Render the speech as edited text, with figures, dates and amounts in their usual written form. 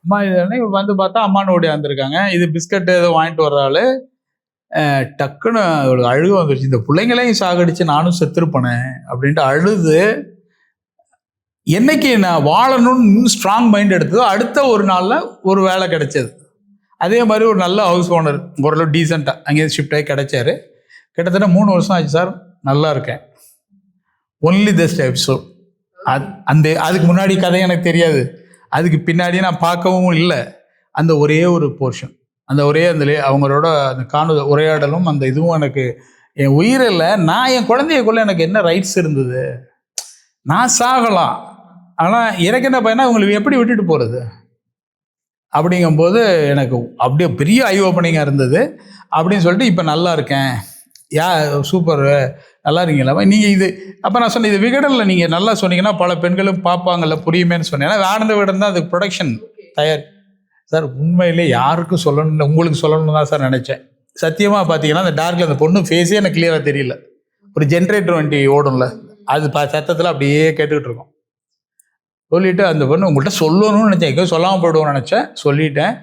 அம்மா இது வந்து பார்த்தா அம்மானு ஓடியாந்துருக்காங்க. இது பிஸ்கட் ஏதோ வாங்கிட்டு வர்ற ஆளு. டக்குன்னு அவளுக்கு அழுக வந்துருச்சு. இந்த பிள்ளைங்களையும் சாகடிச்சு நானும் செத்துருப்பனே அப்படின்ட்டு அழுது, என்னைக்கு நான் வாழணும்னு ஸ்ட்ராங் மைண்ட் எடுத்ததோ அடுத்த ஒரு நாள்ல ஒரு வேலை கிடைச்சது. அதே மாதிரி ஒரு நல்ல ஹவுஸ் ஓனர் ஓரளவு டீசெண்டாக அங்கேயே ஷிஃப்ட் ஆகி கிடைச்சாரு. கிட்டத்தட்ட 3 வருஷம் ஆச்சு சார். நல்லா இருக்கேன். Only this episode. அதுக்கு முன்னாடி கதை எனக்கு தெரியாது. அதுக்கு பின்னாடி நான் பார்க்கவும் இல்லை. அந்த ஒரே ஒரு போர்ஷன், அந்த அவங்களோட அந்த உரையாடலும் அந்த இதுவும் எனக்கு என் உயிரில் நான் என் குழந்தையக்குள்ள எனக்கு என்ன ரைட்ஸ் இருந்தது? நான் சாகலாம், ஆனால் எனக்கு என்ன பையனா உங்களுக்கு எப்படி விட்டுட்டு போகிறது அப்படிங்கும்போது எனக்கு அப்படியே பெரிய ஐ ஓப்பனிங்காக இருந்தது. அப்படின்னு சொல்லிட்டு இப்போ நல்லா இருக்கேன். சூப்பர், நல்லா இருக்கீங்களா நீங்கள்? இது அப்போ நான் சொன்னேன், இது விகடனில் நீங்கள் நல்லா சொன்னீங்கன்னா பல பெண்களும் பார்ப்பாங்கல்ல, புரியுமேன்னு சொன்னேன். ஏன்னா ஆனந்த விகடன் தான் அது ப்ரொடக்ஷன் தயார் சார். உண்மையிலே யாருக்கும் சொல்லணும், உங்களுக்கு சொல்லணும்னு தான் சார் நினச்சேன். சத்தியமாக பார்த்தீங்கன்னா அந்த டார்க்கில் அந்த பொண்ணு ஃபேஸே எனக்கு கிளியராக தெரியல. ஒரு ஜென்ரேட்டர் வண்டி ஓடும்ல, அது சத்தத்தில் அப்படியே கேட்டுக்கிட்டு இருக்கோம். சொல்லிவிட்டு அந்த பொண்ணு உங்கள்கிட்ட சொல்லணும்னு நினச்சேன், எங்கேயும் சொல்லாமல் போய்டுவோம்னு நினச்சேன். சொல்லிட்டேன்.